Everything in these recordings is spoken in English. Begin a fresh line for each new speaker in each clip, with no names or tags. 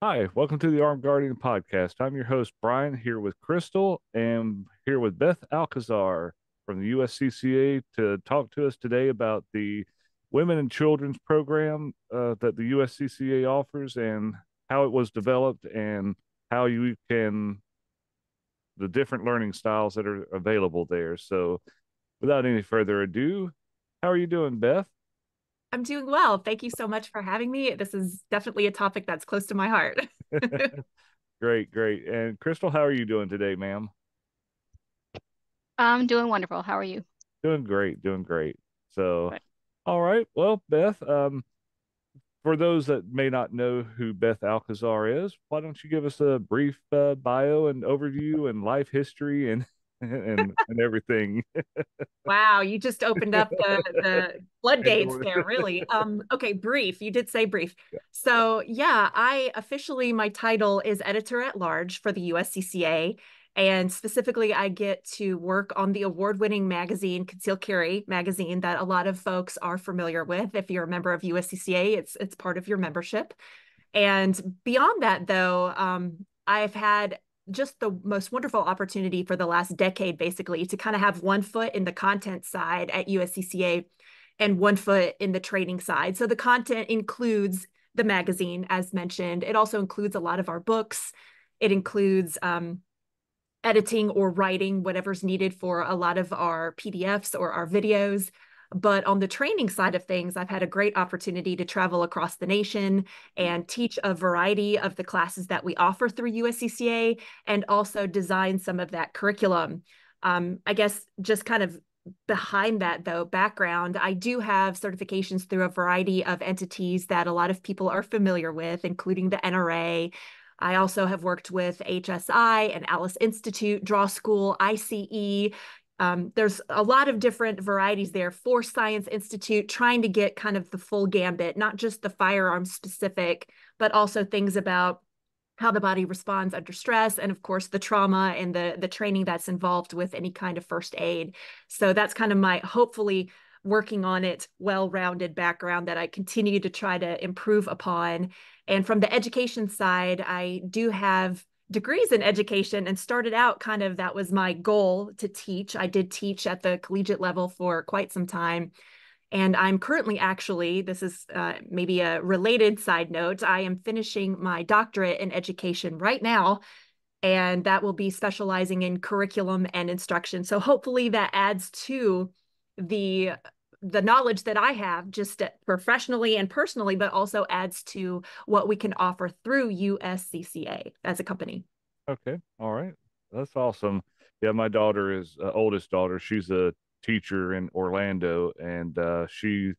Hi, welcome to the Armed Guardian podcast. I'm your host, Brian, here with Crystal and here with Beth Alcazar from the USCCA to talk to us today about the Women and Children's Program that the USCCA offers and how it was developed and how you can, the different learning styles that are available there. So, without any further ado, how are you doing, Beth?
I'm doing well. Thank you so much for having me. This is definitely a topic that's close to my heart.
Great, great. And Crystal, how are you doing today, ma'am?
I'm doing wonderful. How are you?
Doing great, doing great. So,
Good.
all right. Well, Beth, for those that may not know who Beth Alcazar is, why don't you give us a brief bio and overview and life history and and everything.
Wow, you just opened up the floodgates
Pandora.
there, really. Okay, brief. You did say brief. So yeah, I officially my title is editor at large for the USCCA. And specifically, I get to work on the award-winning magazine, Concealed Carry magazine, that a lot of folks are familiar with. If you're a member of USCCA, it's part of your membership. And beyond that, though, I've had just the most wonderful opportunity for the last decade, basically, to kind of have one foot in the content side at USCCA and one foot in the training side. So the content includes the magazine, as mentioned. It also includes a lot of our books. It includes editing or writing whatever's needed for a lot of our PDFs or our videos. But on the training side of things, I've had a great opportunity to travel across the nation and teach a variety of the classes that we offer through USCCA and also design some of that curriculum. I guess just kind of behind that, though, background, I do have certifications through a variety of entities that a lot of people are familiar with, including the NRA. I also have worked with HSI and Alice Institute, Draw School, ICE. There's a lot of different varieties there. Force Science Institute, trying to get kind of the full gambit, not just the firearms specific, but also things about how the body responds under stress, and of course the trauma and the training that's involved with any kind of first aid. So that's kind of my hopefully working on it well-rounded background that I continue to try to improve upon. And from the education side, I do have degrees in education and started out kind of that was my goal to teach. I did teach at the collegiate level for quite some time. And I'm currently actually, this is maybe a related side note, I am finishing my doctorate in education right now, and that will be specializing in curriculum and instruction. So hopefully that adds to the the knowledge that I have just professionally and personally, but also adds to what we can offer through USCCA as a company.
Okay, all right, that's awesome. Yeah, my daughter is oldest daughter. She's a teacher in Orlando, and she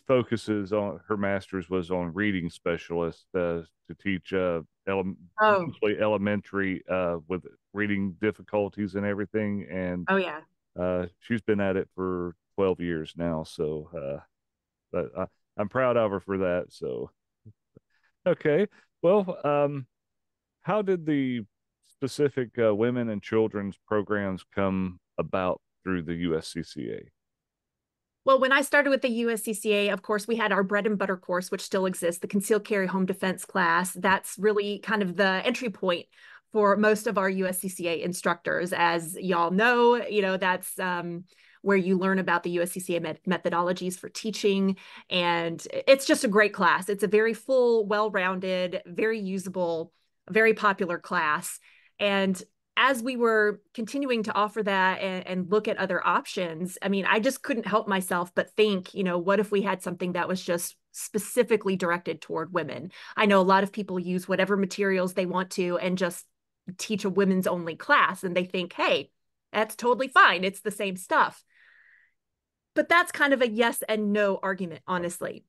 focuses on her master's was on reading specialist to teach
Oh,
mostly elementary with reading difficulties and everything. And
oh yeah.
she's been at it for 12 years now. So, I'm proud of her for that. So, okay. Well, how did the specific women and children's programs come about through the USCCA?
Well, when I started with the USCCA, of course, we had our bread and butter course, which still exists, the concealed carry home defense class. That's really kind of the entry point for most of our USCCA instructors. As y'all know, that's where you learn about the USCCA methodologies for teaching. And it's just a great class. It's a very full, well-rounded, very usable, very popular class. And as we were continuing to offer that and look at other options, I mean, I just couldn't help myself but think, what if we had something that was just specifically directed toward women? I know a lot of people use whatever materials they want to and just teach a women's only class, and they think, hey, that's totally fine. It's the same stuff. But that's kind of a yes and no argument, honestly.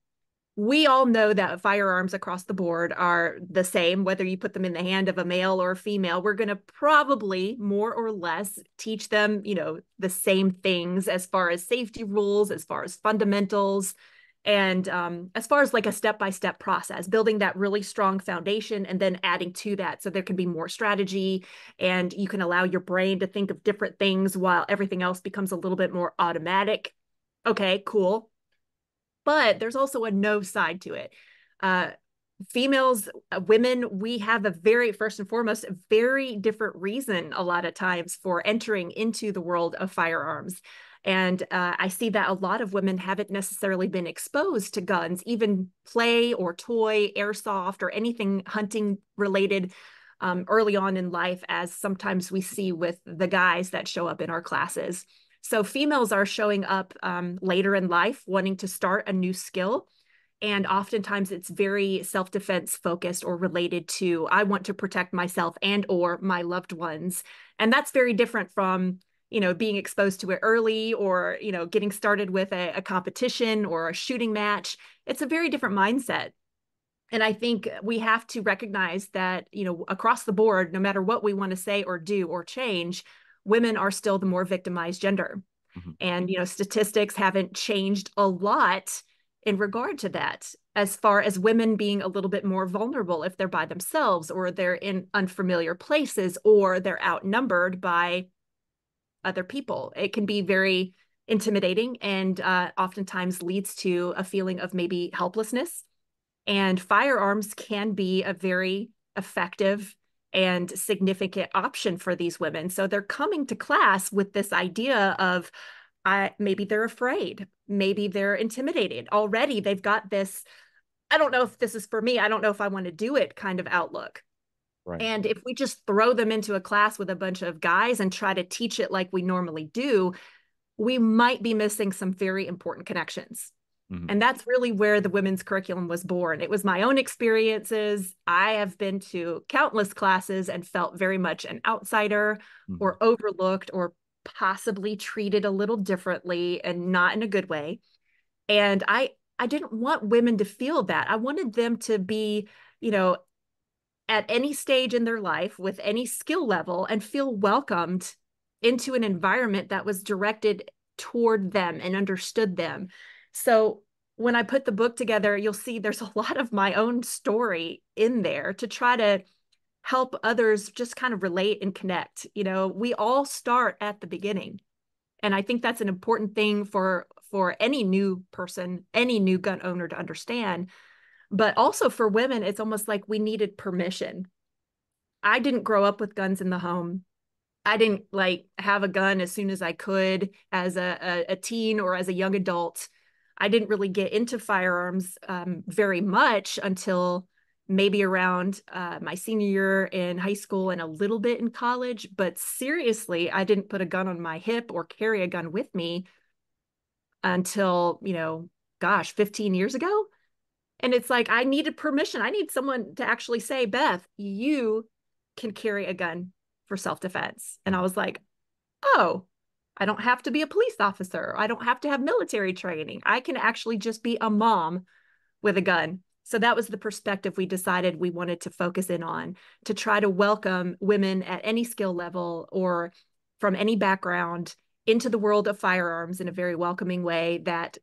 We all know that firearms across the board are the same, whether you put them in the hand of a male or a female. We're going to probably more or less teach them, the same things as far as safety rules, as far as fundamentals, and as far as like a step-by-step process, building that really strong foundation and then adding to that so there can be more strategy and you can allow your brain to think of different things while everything else becomes a little bit more automatic. Okay, cool. But there's also a no side to it. Uh, females, women, we have a very, first and foremost, a very different reason a lot of times for entering into the world of firearms. And I see that a lot of women haven't necessarily been exposed to guns, even play or toy, airsoft, or anything hunting related early on in life, as sometimes we see with the guys that show up in our classes. So females are showing up later in life wanting to start a new skill. And oftentimes it's very self-defense focused or related to, I want to protect myself and or my loved ones. And that's very different from, being exposed to it early, or, getting started with a competition or a shooting match. It's a very different mindset. And I think we have to recognize that, across the board, no matter what we want to say or do or change, women are still the more victimized gender.
Mm-hmm.
And, statistics haven't changed a lot in regard to that, as far as women being a little bit more vulnerable if they're by themselves, or they're in unfamiliar places, or they're outnumbered by other people. It can be very intimidating, and oftentimes leads to a feeling of maybe helplessness. And firearms can be a very effective and significant option for these women. So they're coming to class with this idea of, maybe they're afraid, maybe they're intimidated. Already they've got this, I don't know if this is for me, I don't know if I want to do it kind of outlook.
Right.
And if we just throw them into a class with a bunch of guys and try to teach it like we normally do, we might be missing some very important connections.
Mm-hmm.
And that's really where the women's curriculum was born. It was my own experiences. I have been to countless classes and felt very much an outsider,
Mm-hmm.
or overlooked, or possibly treated a little differently, and not in a good way. And I didn't want women to feel that. I wanted them to be, at any stage in their life with any skill level, and feel welcomed into an environment that was directed toward them and understood them. So when I put the book together, you'll see there's a lot of my own story in there to try to help others just kind of relate and connect. We all start at the beginning. And I think that's an important thing for any new person, any new gun owner to understand. But also for women, it's almost like we needed permission. I didn't grow up with guns in the home. I didn't have a gun as soon as I could as a teen or as a young adult. I didn't really get into firearms very much until maybe around my senior year in high school, and a little bit in college. But seriously, I didn't put a gun on my hip or carry a gun with me until, 15 years ago. And it's like, I needed permission. I need someone to actually say, Beth, you can carry a gun for self-defense. And I was like, oh, I don't have to be a police officer. I don't have to have military training. I can actually just be a mom with a gun. So that was the perspective we decided we wanted to focus in on, to try to welcome women at any skill level or from any background into the world of firearms in a very welcoming way that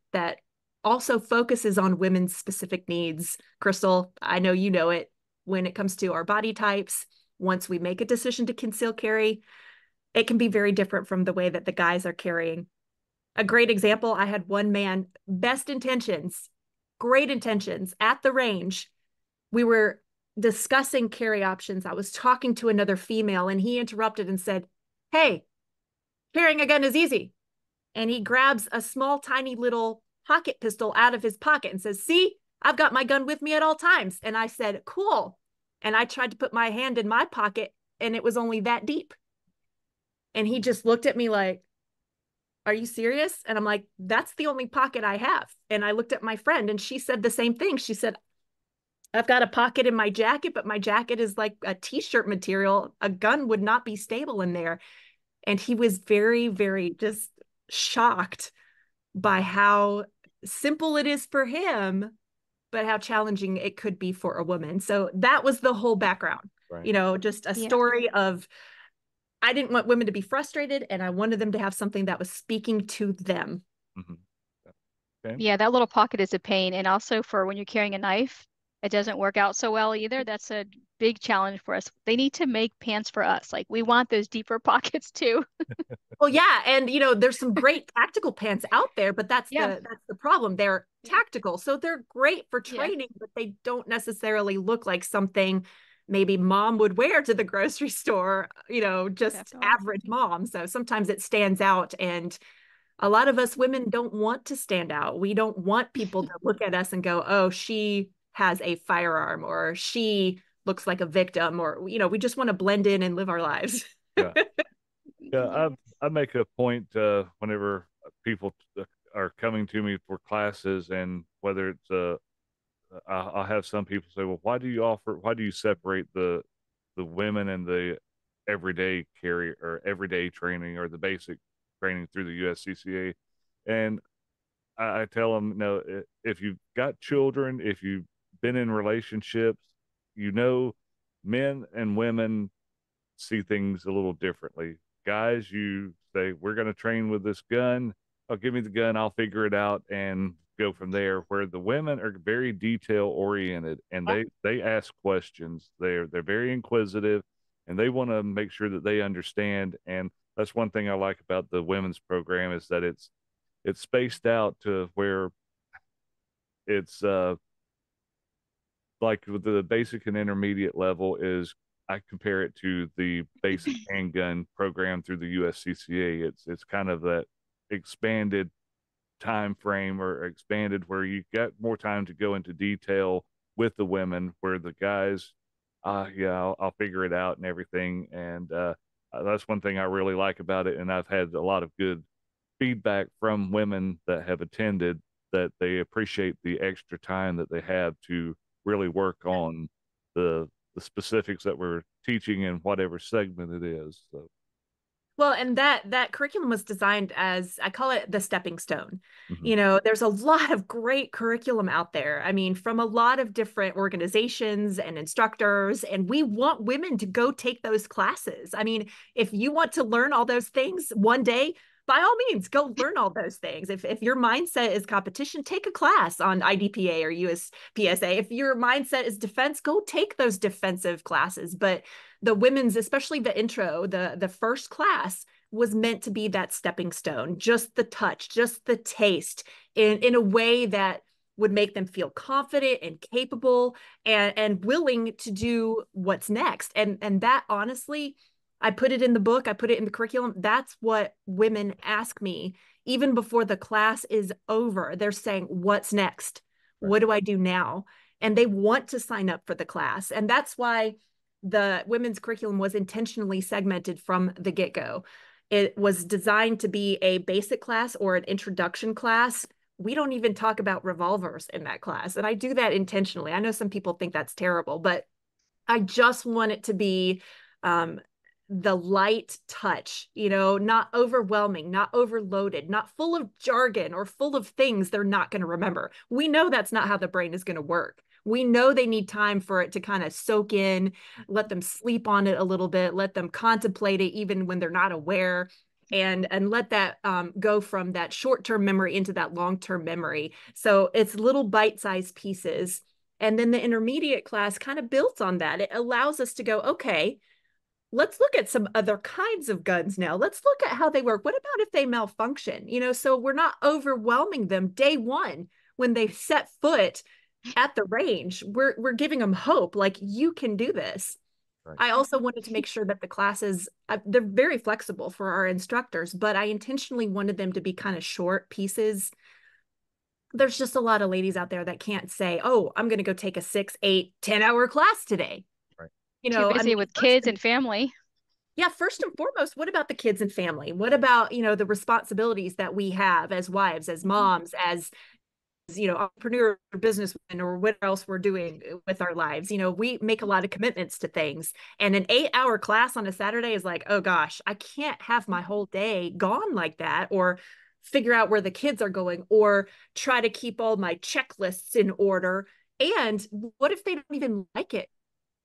also focuses on women's specific needs. Crystal, I know you know it, when it comes to our body types. Once we make a decision to conceal carry, it can be very different from the way that the guys are carrying. A great example, I had one man, best intentions, great intentions, at the range. We were discussing carry options. I was talking to another female, and he interrupted and said, hey, carrying a gun is easy. And he grabs a small, tiny little pocket pistol out of his pocket and says, see, I've got my gun with me at all times. And I said, cool. And I tried to put my hand in my pocket, and it was only that deep. And he just looked at me like, are you serious? And I'm like, that's the only pocket I have. And I looked at my friend, and she said the same thing. She said, I've got a pocket in my jacket, but my jacket is like a t-shirt material. A gun would not be stable in there. And he was very, very just shocked by how simple it is for him, but how challenging it could be for a woman. So that was the whole background,
Right.
Just a story of, I didn't want women to be frustrated, and I wanted them to have something that was speaking to them.
Mm-hmm. Okay.
Yeah, that little pocket is a pain. And also for when you're carrying a knife, it doesn't work out so well either. That's a big challenge for us. They need to make pants for us. Like we want those deeper pockets too.
Well, yeah, and there's some great tactical pants out there, but that's
Yeah.
the problem. They're tactical, so they're great for
Yeah.
training, but they don't necessarily look like something maybe mom would wear to the grocery store, just
Definitely.
average mom. So sometimes it stands out, and a lot of us women don't want to stand out. We don't want people to look at us and go, "Oh, she has a firearm," or "She looks like a victim," or we just want to blend in and live our lives.
Yeah. Yeah,
Yes.
I make a point whenever people are coming to me for classes, and whether it's I'll have some people say, "Well, why do you separate the women and the everyday carry or everyday training or the basic training through the USCCA?" And I tell them, no, if you've got children, if you've been in relationships, you know, men and women see things a little differently. Guys, you say, we're going to train with this gun. Oh, give me the gun. I'll figure it out and go from there. Where the women are very detail oriented, and they ask questions. They're very inquisitive, and they want to make sure that they understand. And that's one thing I like about the women's program is that it's spaced out to where it's like with the basic and intermediate level is I compare it to the basic handgun program through the USCCA. It's kind of that expanded time frame or expanded where you get more time to go into detail with the women, where the guys, yeah, I'll figure it out and everything. And that's one thing I really like about it. And I've had a lot of good feedback from women that have attended that they appreciate the extra time that they have to really work on the specifics that we're teaching in whatever segment it is. So,
Well, and that curriculum was designed as, I call it, the stepping stone.
mm-hmm.
There's a lot of great curriculum out there. I mean, from a lot of different organizations and instructors, and we want women to go take those classes. I mean, if you want to learn all those things one day, by all means, go learn all those things. If your mindset is competition, take a class on IDPA or USPSA. If your mindset is defense, go take those defensive classes. But the women's, especially the intro, the first class was meant to be that stepping stone, just the touch, just the taste in a way that would make them feel confident and capable and willing to do what's next. And that, honestly, I put it in the book, I put it in the curriculum. That's what women ask me even before the class is over. They're saying, "What's next?
Right.
What do I do now?" And they want to sign up for the class. And that's why the women's curriculum was intentionally segmented from the get-go. It was designed to be a basic class or an introduction class. We don't even talk about revolvers in that class. And I do that intentionally. I know some people think that's terrible, but I just want it to be the light touch, not overwhelming, not overloaded, not full of jargon or full of things they're not going to remember. We know that's not how the brain is going to work. We know they need time for it to kind of soak in, let them sleep on it a little bit, let them contemplate it even when they're not aware, and let that go from that short-term memory into that long-term memory. So it's little bite-sized pieces. And then the intermediate class kind of builds on that. It allows us to go, okay, let's look at some other kinds of guns now. Let's look at how they work. What about if they malfunction? So we're not overwhelming them day one when they set foot at the range. We're giving them hope, like, you can do this.
Right.
I also wanted to make sure that the classes, they're very flexible for our instructors, but I intentionally wanted them to be kind of short pieces. There's just a lot of ladies out there that can't say, "Oh, I'm going to go take a 6, 8, 10-hour class today."
Right.
Too
I
busy
mean,
with kids and family.
yeah, first and foremost, what about the kids and family? What about, the responsibilities that we have as wives, as moms, as entrepreneur or businesswomen, or what else we're doing with our lives? We make a lot of commitments to things, and an 8-hour class on a Saturday is like, oh gosh, I can't have my whole day gone like that, or figure out where the kids are going, or try to keep all my checklists in order. And what if they don't even like it?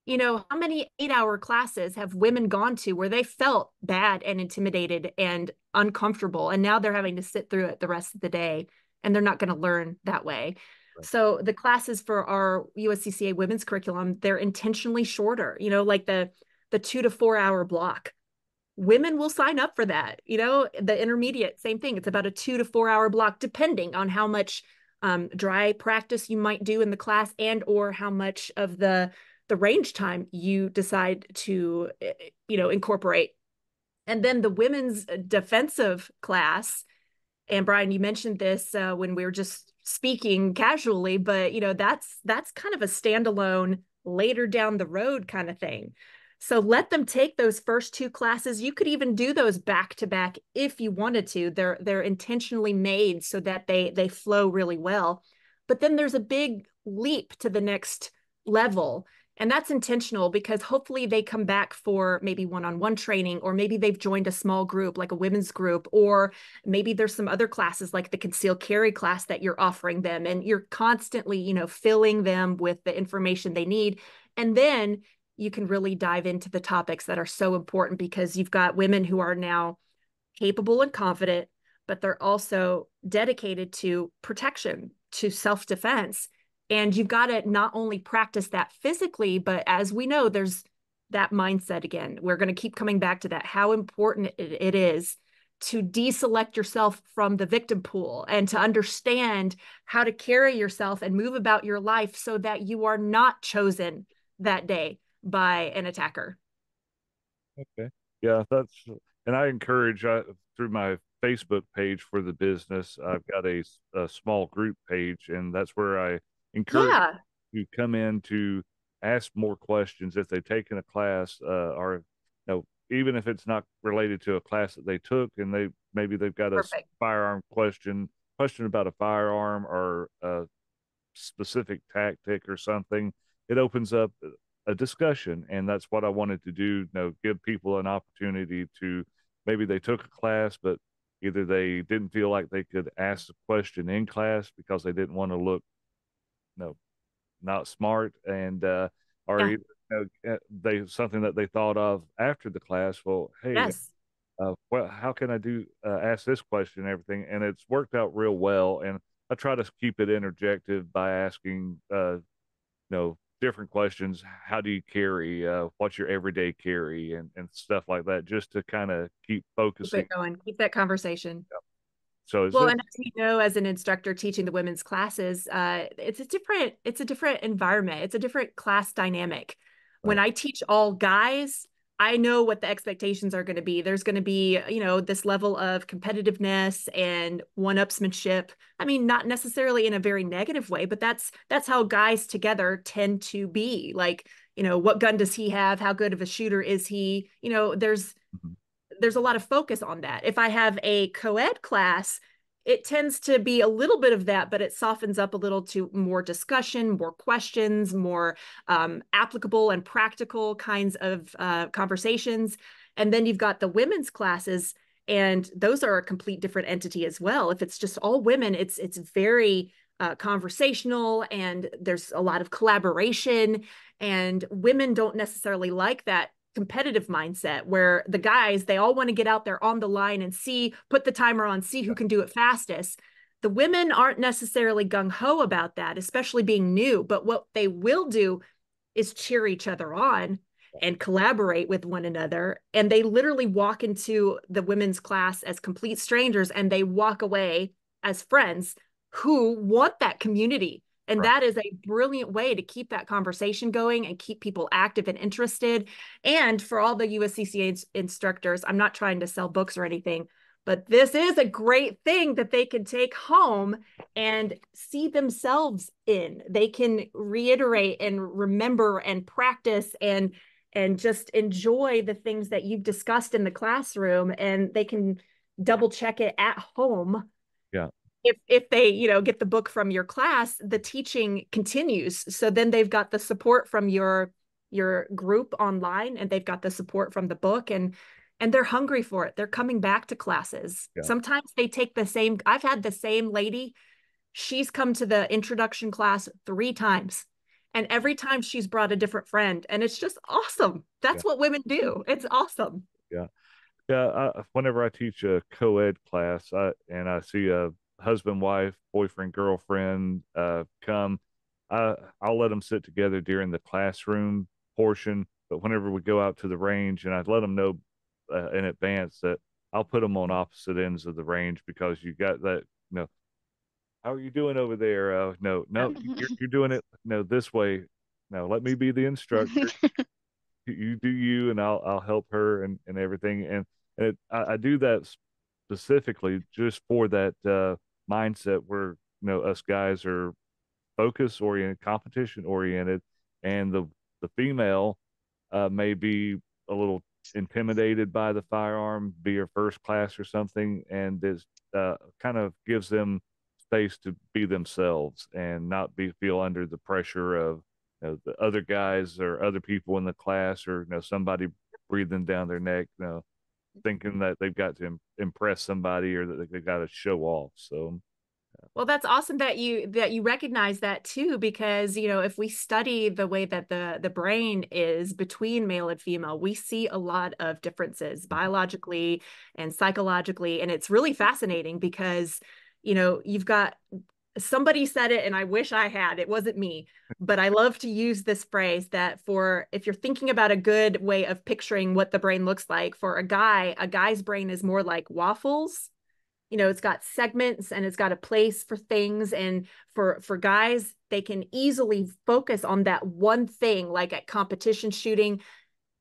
How many 8-hour classes have women gone to where they felt bad and intimidated and uncomfortable, and now they're having to sit through it the rest of the day, and they're not going to learn that way? So the classes for our USCCA women's curriculum, they're intentionally shorter, you know, like the 2 to 4 hour block. Women will sign up for that. You know, the intermediate, same thing. It's about a 2 to 4 hour block, depending on how much dry practice you might do in the class and or how much of the range time you decide to, incorporate. And then the women's defensive class, and Brian, you mentioned this when we were just speaking casually, but that's kind of a standalone later down the road kind of thing. So let them take those first two classes. You could even do those back to back if you wanted to. They're intentionally made so that they flow really well. But then there's a big leap to the next level. And that's intentional because hopefully they come back for maybe one-on-one training, or maybe they've joined a small group like a women's group, or maybe there's some other classes like the concealed carry class that you're offering them, and you're constantly, filling them with the information they need. And then you can really dive into the topics that are so important, because you've got women who are now capable and confident, but they're also dedicated to protection, to self-defense. And you've got to not only practice that physically, but as we know, there's that mindset again. We're going to keep coming back to that, how important it is to deselect yourself from the victim pool and to understand how to carry yourself and move about your life so that you are not chosen that day by an attacker.
Okay. Yeah, and I encourage through my Facebook page for the business, I've got a small group page, and that's where I encourage
Yeah,
you to come in to ask more questions if they've taken a class, or even if it's not related to a class that they took, and maybe they've got a
perfect.
firearm question about a firearm or a specific tactic or something. It opens up a discussion, and that's what I wanted to do. Give people an opportunity to, maybe they took a class, but either they didn't feel like they could ask a question in class because they didn't want to look, not smart, and or
Yeah.
they something that they thought of after the class. Well, hey,
Yes.
well, how can I do ask this question and everything? And it's worked out real well. And I try to keep it interjective by asking, different questions. How do you carry? What's your everyday carry, and stuff like that, just to kind of keep
Keep
focusing.
it going. Keep that conversation.
So is
Well,
this
and as you know, as an instructor teaching the women's classes, it's a different environment. It's a different class dynamic. When
right?
I teach all guys, I know what the expectations are going to be. There's going to be, this level of competitiveness and one-upsmanship. I mean, not necessarily in a very negative way, but that's how guys together tend to be. Like, what gun does he have? How good of a shooter is he?
Mhm.
There's a lot of focus on that. If I have a co-ed class, it tends to be a little bit of that, but it softens up a little to more discussion, more questions, more applicable and practical kinds of conversations. And then you've got the women's classes, and those are a complete different entity as well. If it's just all women, it's very conversational, and there's a lot of collaboration. And women don't necessarily like that competitive mindset where the guys, they all want to get out there on the line and put the timer on, see who can do it fastest. The women aren't necessarily gung-ho about that, especially being new, but what they will do is cheer each other on and collaborate with one another. And they literally walk into the women's class as complete strangers, and they walk away as friends who want that community. And
Right.
that is a brilliant way to keep that conversation going and keep people active and interested. And for all the USCCA instructors, I'm not trying to sell books or anything, but this is a great thing that they can take home and see themselves in. They can reiterate and remember and practice and just enjoy the things that you've discussed in the classroom, and they can double check it at home.
Yeah.
If they get the book from your class, the teaching continues, so then they've got the support from your group online, and they've got the support from the book, and they're hungry for it. They're coming back to classes.
Yeah.
Sometimes they take I've had the same lady. She's come to the introduction class 3 times, and every time she's brought a different friend, and it's just awesome.
Yeah.
That's what women do. It's awesome.
Yeah. Yeah. Whenever I teach a co-ed class, and I see husband, wife, boyfriend, girlfriend come, I'll let them sit together during the classroom portion. But whenever we go out to the range, and I'd let them know in advance that I'll put them on opposite ends of the range, because you got that, how are you doing over there? No, no, you're doing it, this way. No, let me be the instructor. You do you, and I'll help her and everything. I do that specifically just for that mindset where, us guys are focus oriented, competition oriented, and the female may be a little intimidated by the firearm, be her first class or something, and this kind of gives them space to be themselves and not feel under the pressure of, the other guys or other people in the class, or somebody breathing down their neck, thinking that they've got to impress somebody, or that they've got to show off. So
well, that's awesome that you recognize that too, because if we study the way that the brain is between male and female, we see a lot of differences biologically and psychologically, and it's really fascinating because you've got, somebody said it and I wish I had, it wasn't me, but I love to use this phrase that if you're thinking about a good way of picturing what the brain looks like for a guy's brain is more like waffles. It's got segments and it's got a place for things. And for guys, they can easily focus on that one thing, like at competition shooting.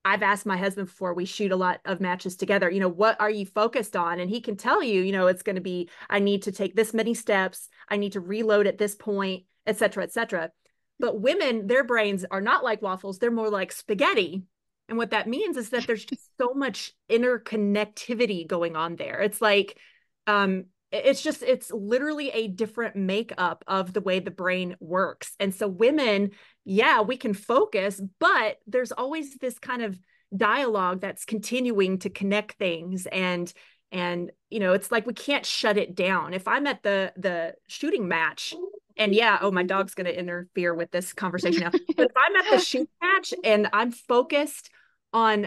I've asked my husband before, we shoot a lot of matches together, what are you focused on? And he can tell you, it's going to be, I need to take this many steps. I need to reload at this point, et cetera, et cetera. But women, their brains are not like waffles. They're more like spaghetti. And what that means is that there's just so much interconnectivity going on there. It's like, it's literally a different makeup of the way the brain works. And so women, yeah, we can focus, but there's always this kind of dialogue that's continuing to connect things. And it's like we can't shut it down. If I'm at the shooting match, and yeah, oh, my dog's going to interfere with this conversation now. But if I'm at the shooting match and I'm focused on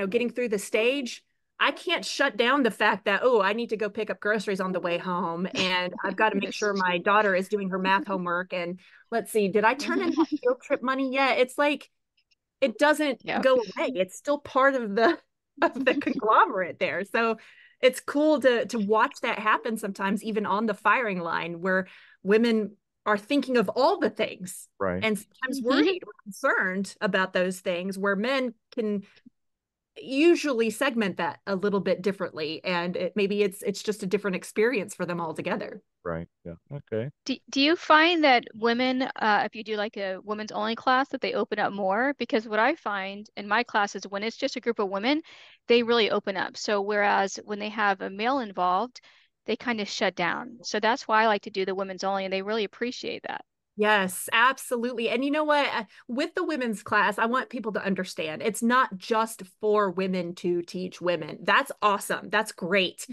getting through the stage, I can't shut down the fact that, oh, I need to go pick up groceries on the way home. And I've got to make sure my daughter is doing her math homework. And let's see, did I turn in that field trip money yet? It's like, it doesn't go away. It's still part of the conglomerate there. So it's cool to watch that happen sometimes, even on the firing line, where women are thinking of all the things,
right,
and sometimes worried or concerned about those things, where men can usually segment that a little bit differently, and maybe it's just a different experience for them altogether.
right, yeah, okay.
Do you find that women, if you do like a women's only class, that they open up more? Because what I find in my classes, when it's just a group of women, they really open up. So whereas when they have a male involved, they kind of shut down. So that's why I like to do the women's only, and they really appreciate that.
Yes, absolutely. And you know what? With the women's class, I want people to understand it's not just for women to teach women. That's awesome. That's great.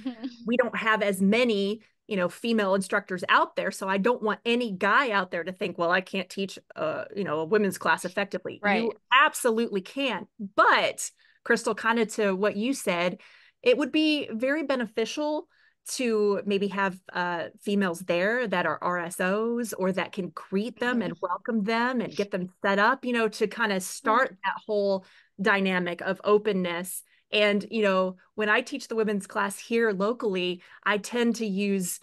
We don't have as many, female instructors out there. So I don't want any guy out there to think, well, I can't teach, a women's class effectively.
Right.
You absolutely can. But Crystal, kind of to what you said, it would be very beneficial to maybe have females there that are RSOs, or that can greet them and welcome them and get them set up, to kind of start that whole dynamic of openness. And, when I teach the women's class here locally, I tend to use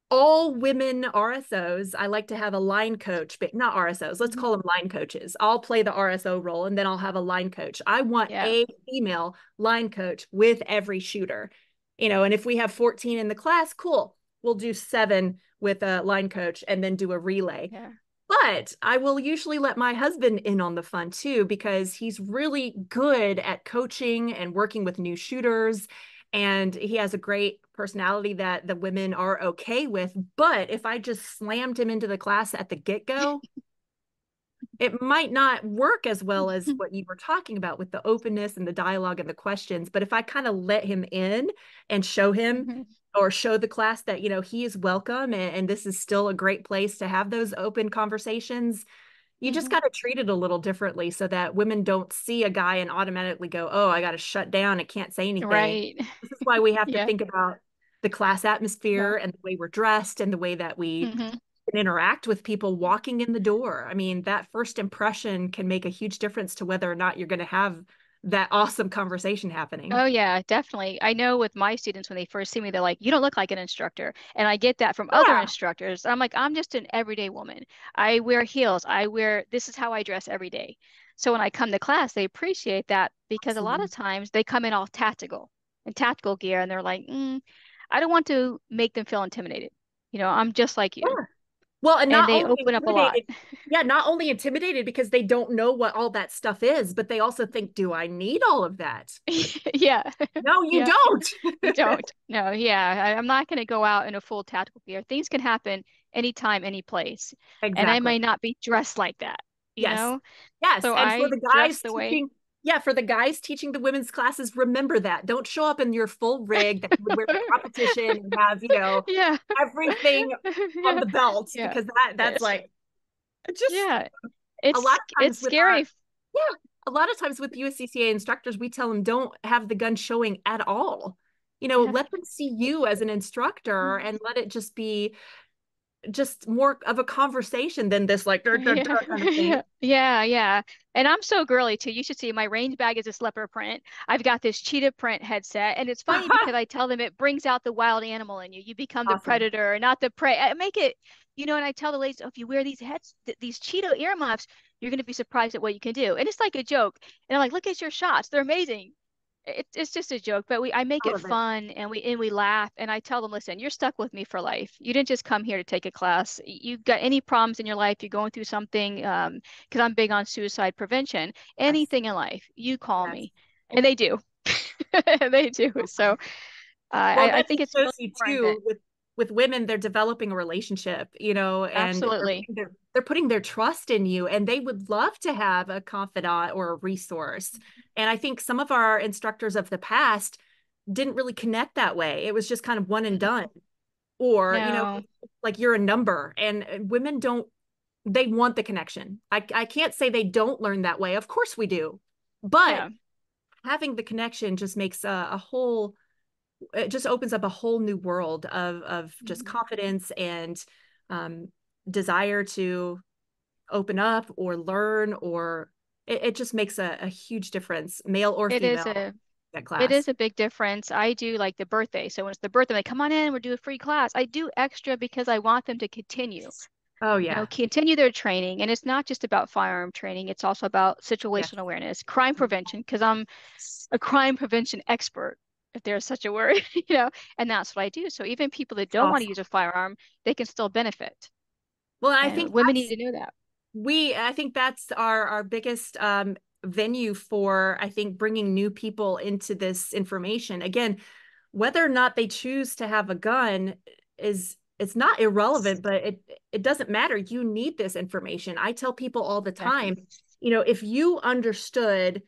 all women RSOs. I like to have a line coach, but not RSOs. Let's call them line coaches. I'll play the RSO role, and then I'll have a line coach. I want a female line coach with every shooter. And if we have 14 in the class, cool. We'll do 7 with a line coach and then do a relay.
Yeah.
But I will usually let my husband in on the fun too, because he's really good at coaching and working with new shooters. And he has a great personality that the women are okay with. But if I just slammed him into the class at the get-go, it might not work as well as what you were talking about with the openness and the dialogue and the questions. But if I kind of let him in and show him or show the class that, he is welcome, and this is still a great place to have those open conversations, you just got to treat it a little differently, so that women don't see a guy and automatically go, oh, I got to shut down and can't say anything.
Right.
This is why we have to think about the class
Yeah.
atmosphere and the way we're dressed and the way that we
Hmm.
can interact with people walking in the door. I mean, that first impression can make a huge difference to whether or not you're going to have that awesome conversation happening.
Oh yeah, definitely. I know with my students when they first see me, they're like, "You don't look like an instructor," and I get that from other
Yeah,
instructors. I'm like, "I'm just an everyday woman. I wear heels. This is how I dress every day." So when I come to class, they appreciate that because a lot
absolutely.
of times they come in all tactical and tactical gear, and they're like, "I don't want to make them feel intimidated. I'm just like you,"
Yeah. Well, and
and
not
they
only
open up a lot.
intimidated, yeah, not only intimidated because they don't know what all that stuff is, but they also think, do I need all of that?
Yeah.
No, you
Yeah.
don't.
You don't. No, yeah. I'm not going to go out in a full tactical gear. Things can happen anytime, any place. And I
Exactly.
may not be dressed like that, you
Yes.
know?
Yes.
So
And for
I
the
dress
guys
the way.
teaching, yeah, for the guys teaching the women's classes, remember that. Don't show up in your full rig that you would wear to competition and have,
Yeah.
everything on
Yeah.
the belt
Yeah.
because that's
It's,
like just
yeah.
a lot of
It's
times with our
scary.
yeah, a lot of times with USCCA instructors, we tell them don't have the gun showing at all.
Yeah.
Let them see you as an instructor and let it just be just more of a conversation than this like
Yeah,
kind of thing.
yeah, yeah, yeah. And I'm so girly too. You should see my range bag is a leopard print. I've got this cheetah print headset, and it's funny because I tell them it brings out the wild animal in you. You become the
Awesome.
predator, not the prey. I make it, and I tell the ladies, oh, if you wear these these cheetah earmuffs, you're gonna be surprised at what you can do. And it's like a joke. And I'm like, look at your shots. They're amazing. It's just a joke, but I make
I
it
love it.
fun and we laugh and I tell them, listen, you're stuck with me for life. You didn't just come here to take a class. You got any problems in your life, you're going through something, because I'm big on suicide prevention,
Yes.
anything in life, you call
Yes.
me. And they do. They do. So
Well,
I
that
think
just
it's really
shows you
important that
too with women, they're developing a relationship, and
absolutely.
they're putting their trust in you, and they would love to have a confidant or a resource. And I think some of our instructors of the past didn't really connect that way. It was just kind of one and
Mhm.
done, or
No.
like you're a number. And women don't. They want the connection. I can't say they don't learn that way. Of course we do, but
Yeah.
having the connection just makes a whole it just opens up a whole new world of just
Mhm.
confidence and um, desire to open up or learn or it just makes a huge difference, male or
It is
female,
a
that
It
class.
is a big difference. I do like the birthday. So when it's the birthday, like, come on in, we're doing a free class. I do extra because I want them to continue,
Oh yeah.
continue their training. And it's not just about firearm training. It's also about
Yes.
situational awareness, crime prevention, because I'm a crime prevention expert, if there's such a word, and that's what I do. So even people that don't want to
Awesome.
use a firearm, they can still benefit.
Well, I
And
think
women need to know that.
I think that's our biggest venue for, I think, bringing new people into this information. Again, whether or not they choose to have a gun is it's not irrelevant, but it doesn't matter. You need this information. I tell people all the
Exactly.
time, if you understood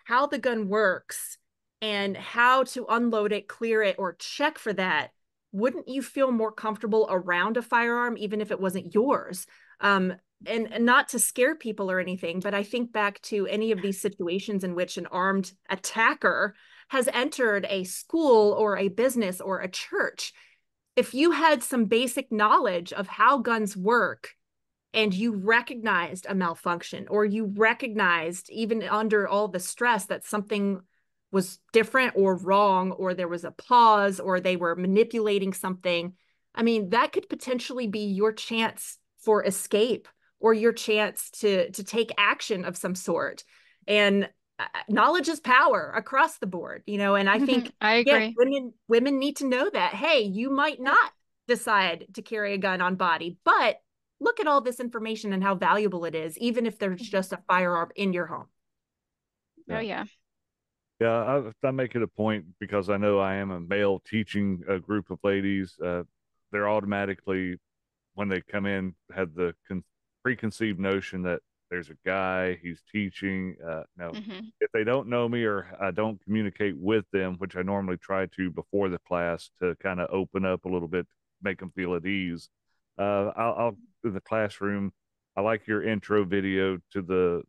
how the gun works and how to unload it, clear it, or check for that, wouldn't you feel more comfortable around a firearm, even if it wasn't yours? Um, and not to scare people or anything, but I think back to any of these situations in which an armed attacker has entered a school or a business or a church. If you had some basic knowledge of how guns work and you recognized a malfunction or you recognized even under all the stress that something was different or wrong or there was a pause or they were manipulating something, I mean that could potentially be your chance for escape or your chance to take action of some sort. And knowledge is power across the board, and I think
I
again,
agree.
women need to know that, hey, you might
Yep.
not decide to carry a gun on body, but look at all this information and how valuable it is, even if there's
Mhm.
just a firearm in your home.
Oh
Yeah.
yeah.
Yeah, I make it a point because I know I am a male teaching a group of ladies. They're automatically, when they come in, have the preconceived notion that there's a guy, he's teaching. No,
Hmm.
if they don't know me or I don't communicate with them, which I normally try to before the class to kind of open up a little bit, make them feel at ease. I'll in the classroom. I like your intro video to the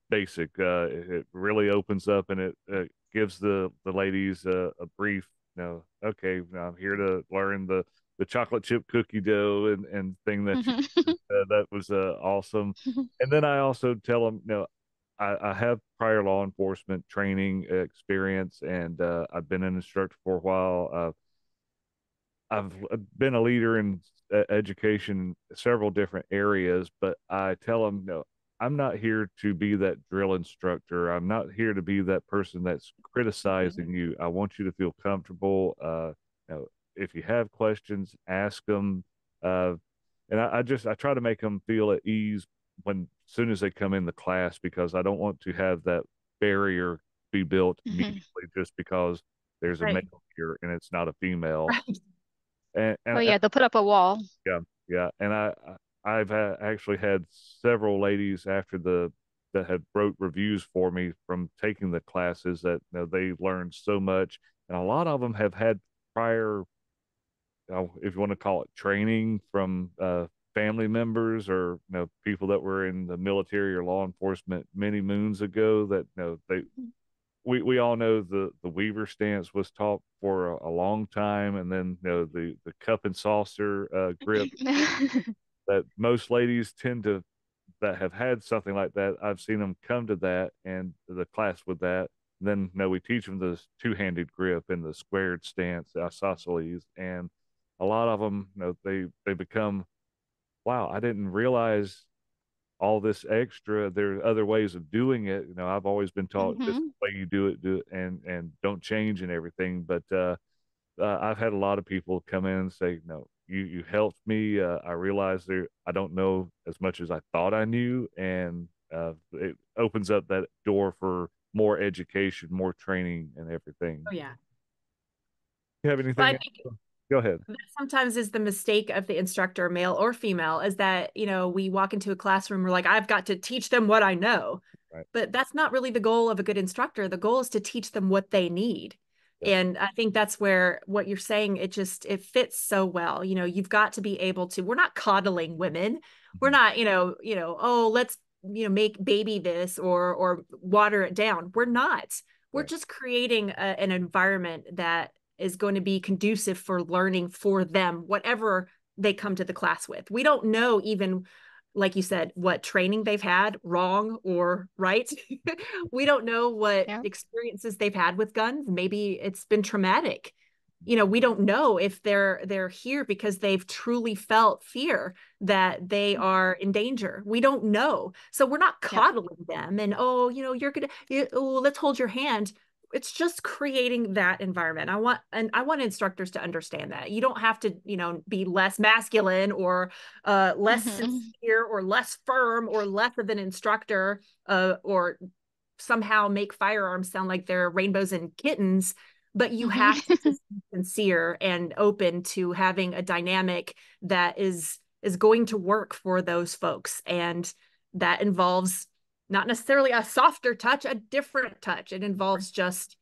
basic. It really opens up and it gives the ladies a brief okay, I'm here to learn the chocolate chip cookie dough and thing that you that was awesome. And then I also tell them, I have prior law enforcement training experience, and I've been an instructor for a while. I've been a leader in education in several different areas, but I tell them, no, I'm not here to be that drill instructor. I'm not here to be that person that's criticizing you. I want you to feel comfortable. If you have questions, ask them. Uh, and I try to make them feel at ease when as soon as they come in the class, because I don't want to have that barrier be built
Mhm.
immediately just because there's a
Right.
male here and it's not a female.
Right.
Oh
And
yeah, they'll put up a wall.
yeah, yeah, and I've actually had several ladies after the that had wrote reviews for me from taking the classes that they learned so much, and a lot of them have had prior, if you want to call it training from family members or people that were in the military or law enforcement many moons ago. That they we all know the Weaver stance was taught for a long time, and then the cup and saucer grip that most ladies tend to that have had something like that. I've seen them come to that and the class with that. Then we teach them the two-handed grip and the squared stance, the isosceles, and a lot of them, they become, wow, I didn't realize all this extra. There are other ways of doing it. I've always been taught this is
Hmm.
the way you do it, and don't change and everything. But I've had a lot of people come in and say, "No, you helped me. I realized I don't know as much as I thought I knew," and it opens up that door for more education, more training, and everything.
Oh, yeah.
You have
Well, I
anything else?
think
Go ahead.
that sometimes is the mistake of the instructor, male or female, is that, we walk into a classroom, we're like, I've got to teach them what I know.
Right.
But that's not really the goal of a good instructor. The goal is to teach them what they need.
Yeah.
And I think that's where what you're saying, it fits so well. You've got to be able to, we're not coddling women. We're
Mhm.
not, oh, let's, make baby this or water it down. We're not. We're
Right.
just creating an environment that is going to be conducive for learning for them, whatever they come to the class with. We don't know even, like you said, what training they've had, wrong or right. We don't know what
Yeah.
experiences they've had with guns. Maybe it's been traumatic. We don't know if they're here because they've truly felt fear that they are in danger. We don't know. So we're not
Yep.
coddling them and, oh, let's hold your hand. It's just creating that environment. I want instructors to understand that. You don't have to, be less masculine or less
Hmm.
sincere or less firm or less of an instructor, or somehow make firearms sound like they're rainbows and kittens. But you have to
Hmm.
just be sincere and open to having a dynamic that is going to work for those folks, and that involves not necessarily a softer touch, a different touch. It involves just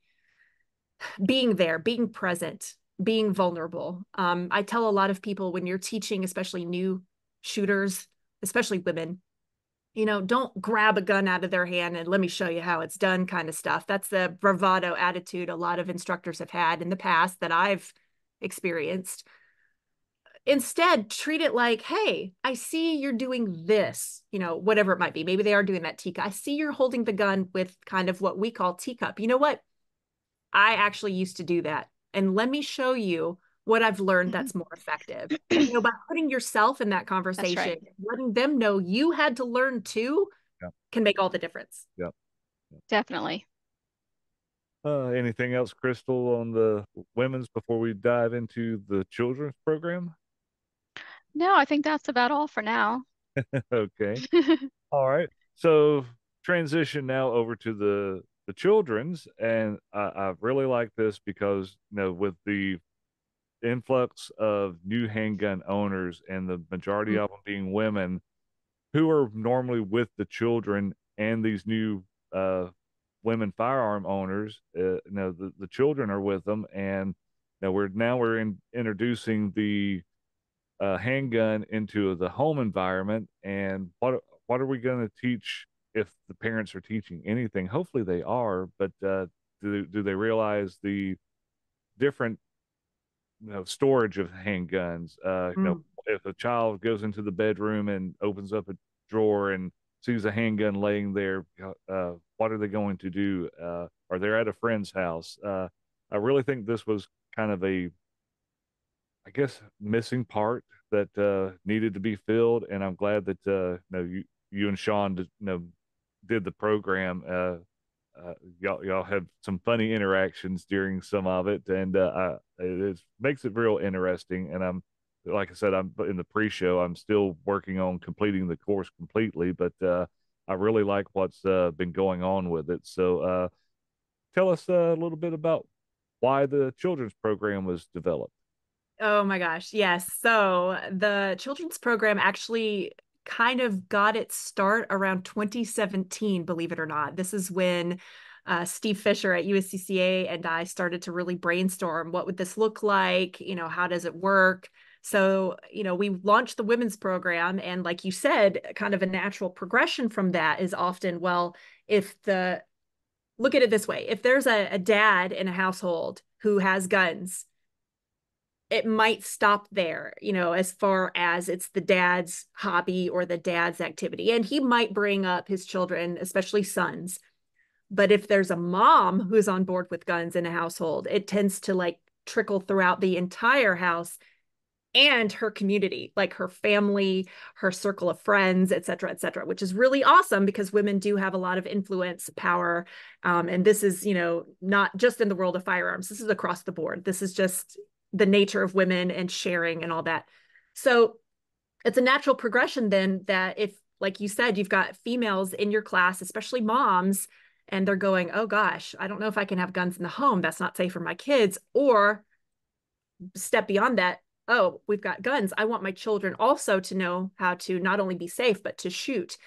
being there, being present, being vulnerable. I tell a lot of people, when you're teaching, especially new shooters, especially women, don't grab a gun out of their hand and let me show you how it's done kind of stuff. That's the bravado attitude a lot of instructors have had in the past that I've experienced. Instead, treat it like, hey, I see you're doing this, whatever it might be. Maybe they are doing that teacup. I see you're holding the gun with kind of what we call teacup. You know what? I actually used to do that. And let me show you what I've learned that's more effective. By putting yourself in that
That's
conversation,
right.
letting them know you had to learn too,
Yeah.
can make all the difference.
Yeah.
Definitely.
Anything else, Crystal, on the women's before we dive into the children's program?
No, I think that's about all for now.
Okay. All right. So transition now over to the children's, and I really like this because with the influx of new handgun owners and the majority of them being women who are normally with the children, and these new uh, women firearm owners, the children are with them, and we're introducing the handgun into the home environment. And what are we going to teach if the parents are teaching anything? Hopefully they are, but do they realize different storage of handguns. If a child goes into the bedroom and opens up a drawer and sees a handgun laying there, what are they going to do? Are they at a friend's house? I really think this was kind of a, I guess, missing part that needed to be filled, and I'm glad that you and Sean did the program. Y'all have some funny interactions during some of it, and it makes it real interesting. And I'm, like I said, I'm in the pre-show. I'm still working on completing the course completely, but I really like what's been going on with it. So tell us a little bit about why the children's program was developed.
Oh my gosh, yes. So the children's program actually kind of got its start around 2017, believe it or not. This is when Steve Fisher at USCCA and I started to really brainstorm what would this look like? How does it work? So, we launched the women's program. And like you said, kind of a natural progression from that is often, well, look at it this way, if there's a dad in a household who has guns, it might stop there, as far as it's the dad's hobby or the dad's activity. And he might bring up his children, especially sons. But if there's a mom who's on board with guns in a household, it tends to like trickle throughout the entire house and her community, like her family, her circle of friends, et cetera, which is really awesome because women do have a lot of influence, power. And this is, not just in the world of firearms. This is across the board. This is just the nature of women and sharing and all that. So it's a natural progression then that if, like you said, you've got females in your class, especially moms, and they're going, oh gosh, I don't know if I can have guns in the home. That's not safe for my kids. Or step beyond that, oh, we've got guns. I want my children also to know how to not only be safe, but to shoot.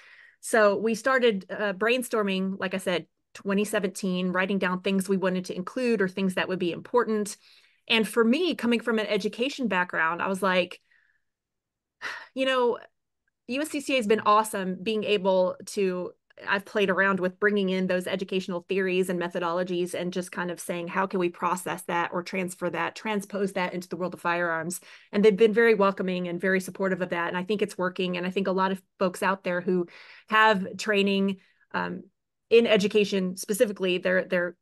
So we started brainstorming, like I said, 2017, writing down things we wanted to include or things that would be important. And for me, coming from an education background, I was like, USCCA has been awesome being able to, I've played around with bringing in those educational theories and methodologies and just kind of saying, how can we process that or transfer that, transpose that into the world of firearms? And they've been very welcoming and very supportive of that. And I think it's working. And I think a lot of folks out there who have training in education specifically, they're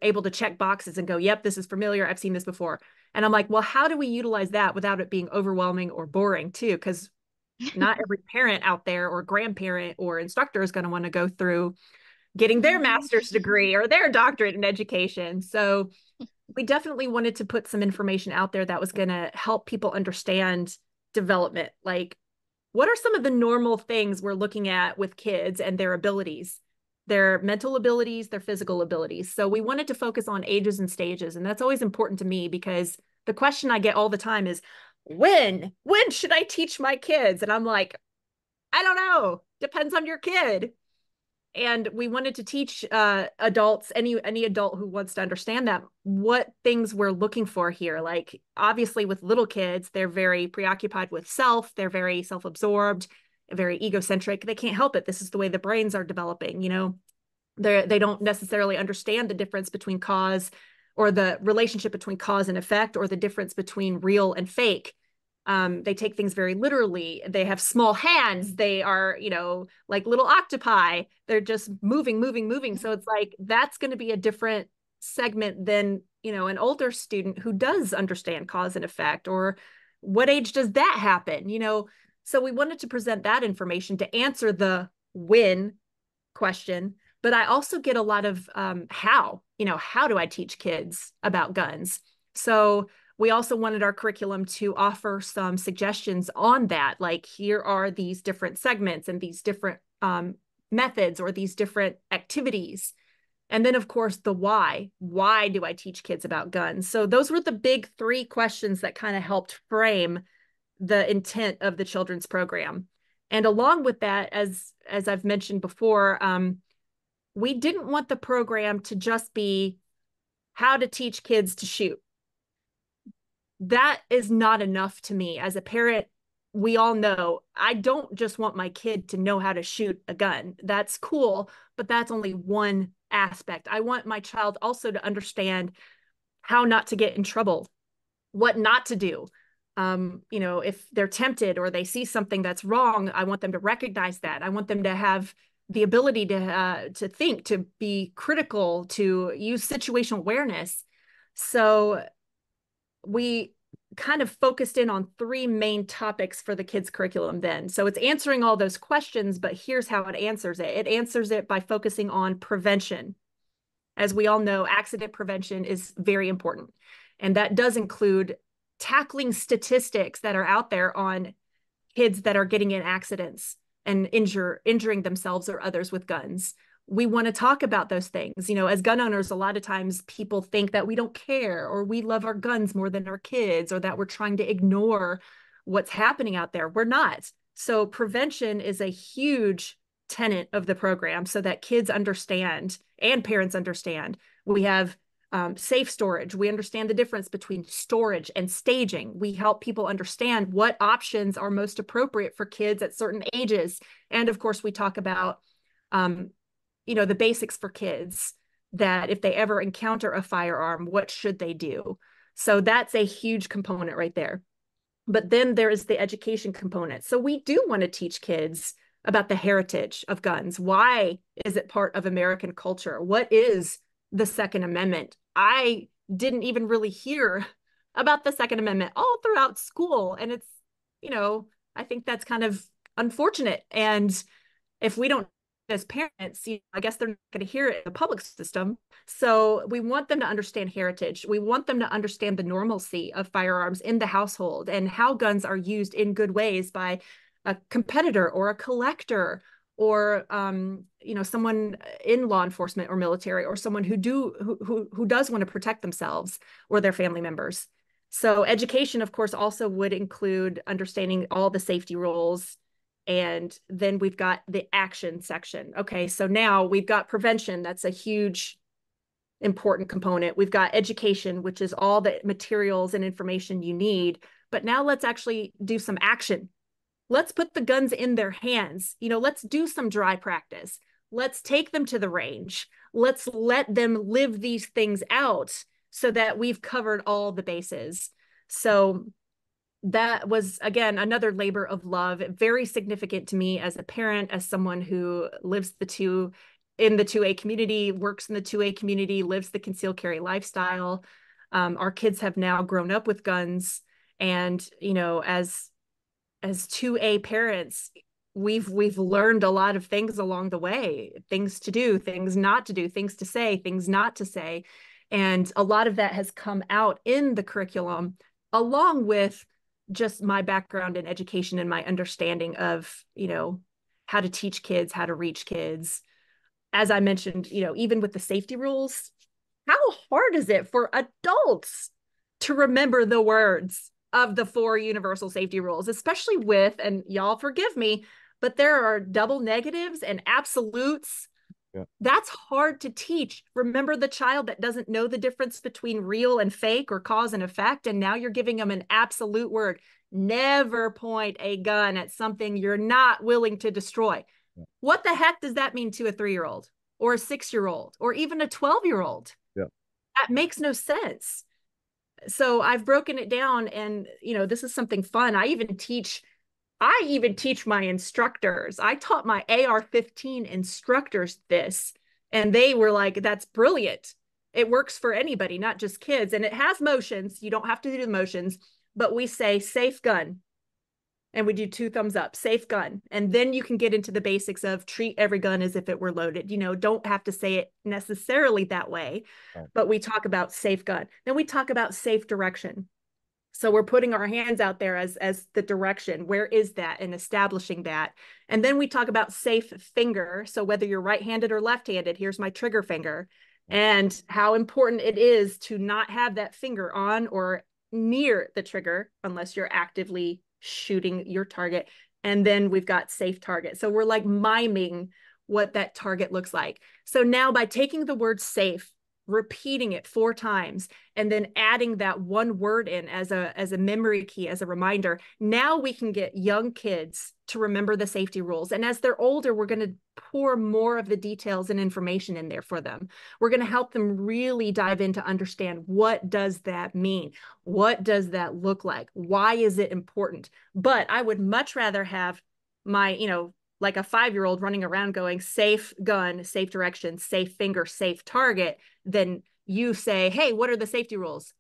able to check boxes and go, yep, this is familiar. I've seen this before. And I'm like, well, how do we utilize that without it being overwhelming or boring too? Because not every parent out there or grandparent or instructor is going to want to go through getting their master's degree or their doctorate in education. So we definitely wanted to put some information out there that was going to help people understand development. Like, what are some of the normal things we're looking at with kids and their abilities, their mental abilities, their physical abilities? So we wanted to focus on ages and stages. And that's always important to me because the question I get all the time is, when should I teach my kids? And I'm like, I don't know. Depends on your kid. And we wanted to teach adults, any adult who wants to understand that, what things we're looking for here. Like, obviously with little kids, they're very preoccupied with self. They're very self-absorbed, very egocentric. They can't help it. This is the way the brains are developing. They don't necessarily understand the difference between cause or the relationship between cause and effect, or the difference between real and fake. They take things very literally. They have small hands. They are, like little octopi. They're just moving. So it's like, that's going to be a different segment than, an older student who does understand cause and effect, or what age does that happen? So we wanted to present that information to answer the when question. But I also get a lot of how do I teach kids about guns? So we also wanted our curriculum to offer some suggestions on that. Like, here are these different segments and these different methods or these different activities. And then, of course, the why. Why do I teach kids about guns? So those were the big three questions that kind of helped frame the intent of the children's program. And along with that, as I've mentioned before, we didn't want the program to just be how to teach kids to shoot. That is not enough to me. As a parent, we all know I don't just want my kid to know how to shoot a gun. That's cool, but that's only one aspect. I want my child also to understand how not to get in trouble, what not to do. If they're tempted or they see something that's wrong, I want them to recognize that. I want them to have the ability to think, to be critical, to use situational awareness. So we kind of focused in on three main topics for the kids' curriculum then. So it's answering all those questions, but here's how it answers it. It answers it by focusing on prevention. As we all know, accident prevention is very important. And that does include tackling statistics that are out there on kids that are getting in accidents and injuring themselves or others with guns. We want to talk about those things. As gun owners, a lot of times people think that we don't care, or we love our guns more than our kids, or that we're trying to ignore what's happening out there. We're not. So prevention is a huge tenet of the program so that kids understand and parents understand. We have safe storage. We understand the difference between storage and staging. We help people understand what options are most appropriate for kids at certain ages. And of course, we talk about, the basics for kids, that if they ever encounter a firearm, what should they do? So that's a huge component right there. But then there is the education component. So we do want to teach kids about the heritage of guns. Why is it part of American culture? What is the Second Amendment? I didn't even really hear about the Second Amendment all throughout school. And it's, I think that's kind of unfortunate. And if we don't, as parents, I guess they're not going to hear it in the public system. So we want them to understand heritage. We want them to understand the normalcy of firearms in the household and how guns are used in good ways by a competitor or a collector, or someone in law enforcement or military, or someone who does want to protect themselves or their family members. So education, of course, also would include understanding all the safety rules. And then we've got the action section. Okay, so now we've got prevention. That's a huge, important component. We've got education, which is all the materials and information you need. But now let's actually do some action. Let's put the guns in their hands. Let's do some dry practice. Let's take them to the range. Let's let them live these things out so that we've covered all the bases. So that was, again, another labor of love, very significant to me as a parent, as someone who lives in the 2A community, works in the 2A community, lives the concealed carry lifestyle. Our kids have now grown up with guns. And, as 2A parents, we've learned a lot of things along the way, things to do, things not to do, things to say, things not to say. And a lot of that has come out in the curriculum, along with just my background in education and my understanding of, how to teach kids, how to reach kids. As I mentioned, even with the safety rules, how hard is it for adults to remember the words of the 4 universal safety rules, especially with, and y'all forgive me, but there are double negatives and absolutes. Yeah. That's hard to teach. Remember the child that doesn't know the difference between real and fake, or cause and effect, and now you're giving them an absolute word. Never point a gun at something you're not willing to destroy. Yeah. What the heck does that mean to a 3-year-old or a 6-year-old or even a 12-year-old? Yeah. That makes no sense. So I've broken it down, and this is something fun. I even teach my instructors. I taught my AR-15 instructors this, and they were like, that's brilliant. It works for anybody, not just kids. And it has motions. You don't have to do the motions, but we say safe gun. And we do 2 thumbs up, safe gun. And then you can get into the basics of treat every gun as if it were loaded. Don't have to say it necessarily that way, right, but we talk about safe gun. Then we talk about safe direction. So we're putting our hands out there as the direction. Where is that? And establishing that. And then we talk about safe finger. So whether you're right-handed or left-handed, here's my trigger finger. And how important it is to not have that finger on or near the trigger unless you're actively shooting your target. And then we've got safe target. So we're like miming what that target looks like. So now by taking the word safe repeating it 4 times, and then adding that one word in as a memory key, as a reminder. Now we can get young kids to remember the safety rules. And as they're older, we're going to pour more of the details and information in there for them. We're going to help them really dive in to understand, what does that mean? What does that look like? Why is it important? But I would much rather have my, like a 5-year-old running around going, safe gun, safe direction, safe finger, safe target, than you say, hey, what are the safety rules?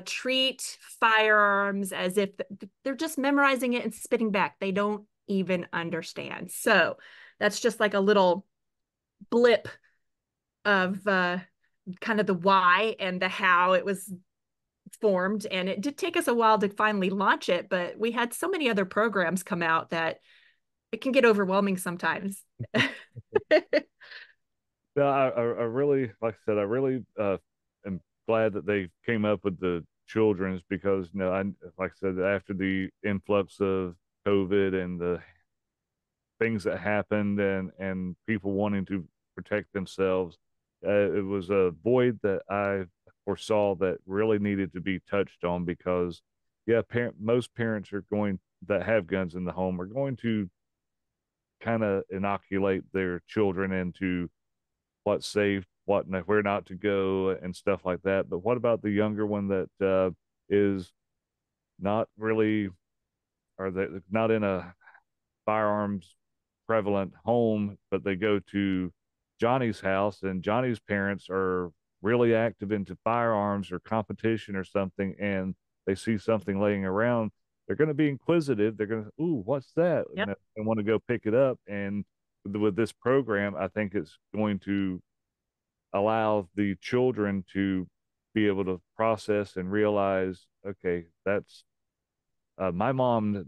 Treat firearms as if they're just memorizing it and spitting back. They don't even understand. So that's just like a little blip of kind of the why and the how it was formed. And it did take us a while to finally launch it, but we had so many other programs come out that it can get overwhelming sometimes.
No, I really, like I said, I really am glad that they came up with the children's, because like I said, after the influx of COVID and the things that happened, and people wanting to protect themselves, it was a void that I foresaw that really needed to be touched on, because yeah, most parents are going that have guns in the home are going to kind of inoculate their children into what's safe, where not to go, and stuff like that. But what about the younger one that is not really, or they not in a firearms prevalent home, but they go to Johnny's house, and Johnny's parents are really active into firearms or competition or something, and they see something laying around. They're going to be inquisitive. They're going to, ooh, what's that?
Yep.
And want to go pick it up. And with this program, I think it's going to allow the children to be able to process and realize, okay, that's my mom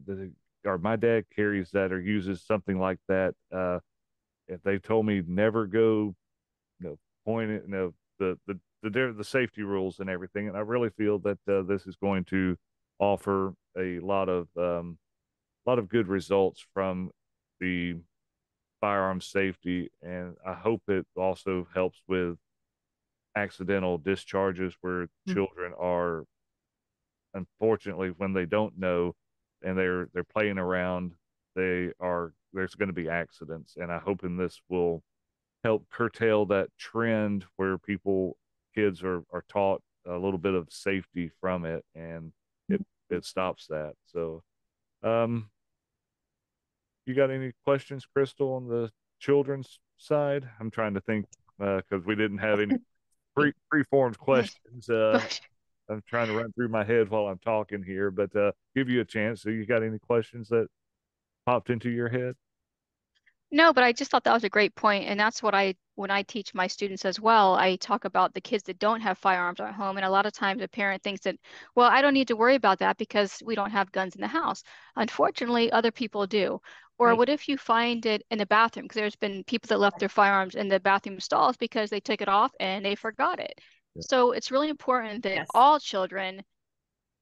or my dad carries that or uses something like that. If they told me never go, point it, the safety rules and everything, and I really feel that this is going to offer a lot of good results from the firearm safety, and I hope it also helps with accidental discharges where children are, unfortunately, when they don't know and they're playing around, there's going to be accidents, and I hope in this will help curtail that trend where kids are taught a little bit of safety from it, and it stops that. So you got any questions, Crystal, on the children's side? I'm trying to think, because we didn't have any preformed questions. I'm trying to run through my head while I'm talking here, but give you a chance. So you got any questions that popped into your head?
No, but I just thought that was a great point, and that's what when I teach my students as well, I talk about the kids that don't have firearms at home, and a lot of times a parent thinks that, well, I don't need to worry about that because we don't have guns in the house. Unfortunately, other people do. Or
Right.
what if you find it in the bathroom? Because there's been people that left their firearms in the bathroom stalls because they took it off and they forgot it.
Yeah.
So it's really important that
Yes.
all children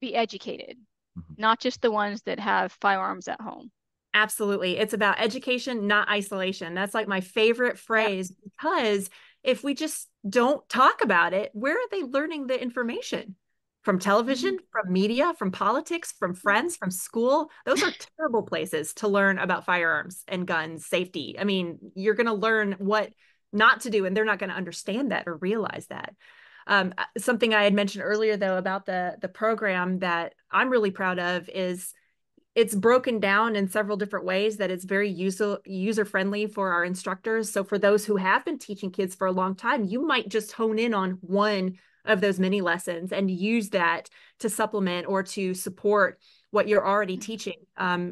be educated,
Mhm.
not just the ones that have firearms at home.
Absolutely. It's about education, not isolation. That's like my favorite phrase, because if we just don't talk about it, where are they learning the information? From television, from media, from politics, from friends, from school? Those are terrible places to learn about firearms and guns safety. I mean, you're going to learn what not to do, and they're not going to understand that or realize that. Something I had mentioned earlier, though, about the program that I'm really proud of is it's broken down in several different ways that it's very user friendly for our instructors. So for those who have been teaching kids for a long time, you might just hone in on one of those mini lessons and use that to supplement or to support what you're already teaching.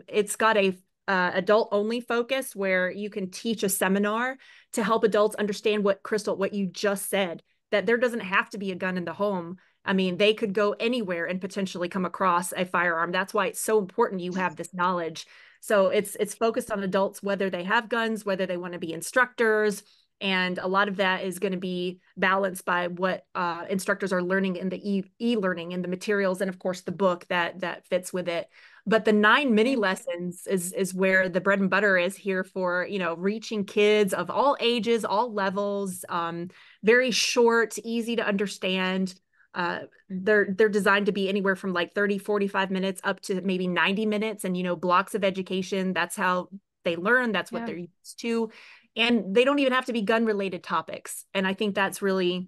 It's got a adult only focus where you can teach a seminar to help adults understand what you just said, that there doesn't have to be a gun in the home. I mean, they could go anywhere and potentially come across a firearm. That's why it's so important you have this knowledge. So it's focused on adults, whether they have guns, whether they want to be instructors. And a lot of that is going to be balanced by what instructors are learning in the e-learning and the materials, and of course the book that fits with it. But the 9 mini lessons is where the bread and butter is here for, reaching kids of all ages, all levels, very short, easy to understand. They're designed to be anywhere from like 30, 45 minutes up to maybe 90 minutes, and blocks of education. That's how they learn. That's what they're used to. And they don't even have to be gun related topics. And I think that's really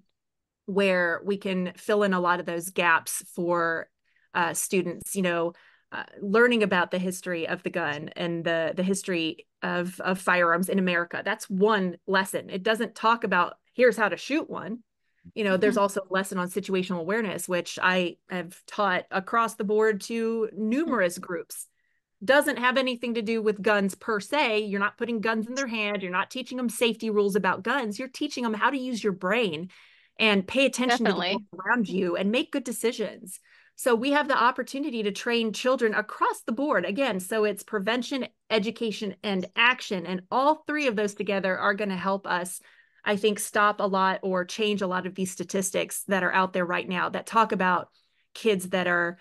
where we can fill in a lot of those gaps for students, learning about the history of the gun and the history of firearms in America. That's one lesson. It doesn't talk about here's how to shoot one. There's also a lesson on situational awareness, which I have taught across the board to numerous groups. Doesn't have anything to do with guns per se. You're not putting guns in their hand. You're not teaching them safety rules about guns. You're teaching them how to use your brain and pay attention to the world around you and make good decisions. So we have the opportunity to train children across the board again. So it's prevention, education, and action. And all three of those together are going to help us, I think, stop a lot or change a lot of these statistics that are out there right now that talk about kids that are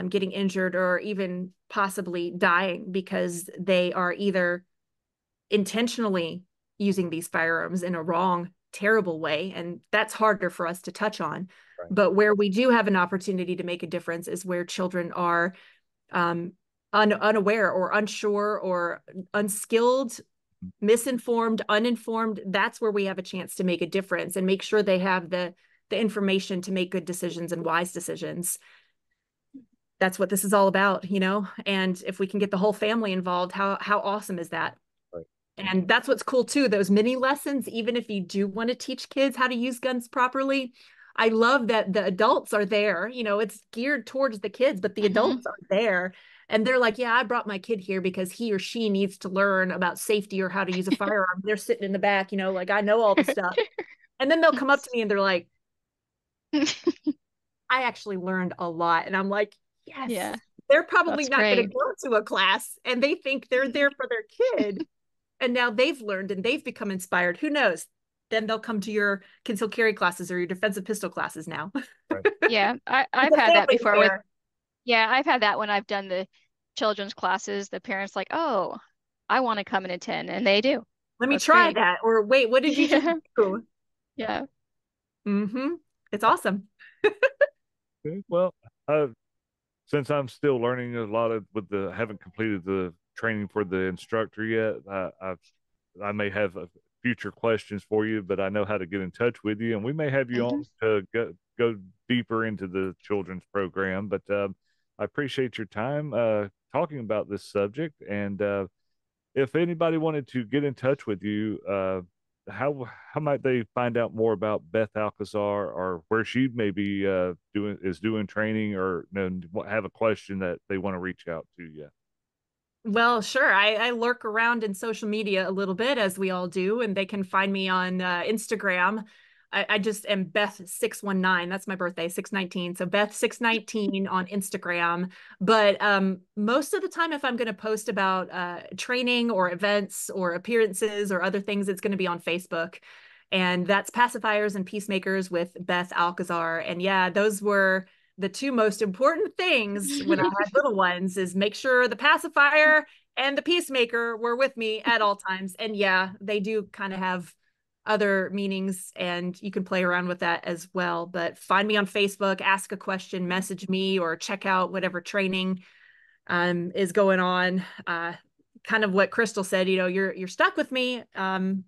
getting injured or even possibly dying because they are either intentionally using these firearms in a wrong, terrible way. And that's harder for us to touch on. Right. But where we do have an opportunity to make a difference is where children are unaware or unsure or unskilled, misinformed, uninformed. That's where we have a chance to make a difference and make sure they have the information to make good decisions and wise decisions. That's what this is all about, and if we can get the whole family involved, how awesome is that? Right. And that's what's cool too, those mini lessons, even if you do want to teach kids how to use guns properly, I love that the adults are there. It's geared towards the kids, but the adults are there. And they're like, yeah, I brought my kid here because he or she needs to learn about safety or how to use a firearm. They're sitting in the back, like, I know all the stuff. And then they'll come up to me and they're like, I actually learned a lot. And I'm like, yes, yeah, they're probably not going to go to a class and they think they're there for their kid. And now they've learned and they've become inspired. Who knows? Then they'll come to your concealed carry classes or your defensive pistol classes now.
Right. Yeah, I've had that before. I've had that when I've done the children's classes. The parents like, oh, I want to come and attend, and they do.
Let me try that. Or wait, what did you just do?
Yeah.
It's awesome.
Okay. Well, since I'm still learning a lot haven't completed the training for the instructor yet, I may have future questions for you, but I know how to get in touch with you, and we may have you on to go deeper into the children's program. But I appreciate your time talking about this subject. And if anybody wanted to get in touch with you, how might they find out more about Beth Alcazar, or where she may be doing training, or have a question that they want to reach out to you?
Well, sure. I lurk around in social media a little bit, as we all do, and they can find me on Instagram. I just am Beth619. That's my birthday, 619. So Beth619 on Instagram. But most of the time, if I'm going to post about training or events or appearances or other things, it's going to be on Facebook. And that's Pacifiers and Peacemakers with Beth Alcazar. And yeah, those were the two most important things when I had little ones, is make sure the pacifier and the peacemaker were with me at all times. And yeah, they do kind of have other meanings and you can play around with that as well. But find me on Facebook, ask a question, message me, or check out whatever training is going on. Kind of what Crystal said, you're stuck with me. I'm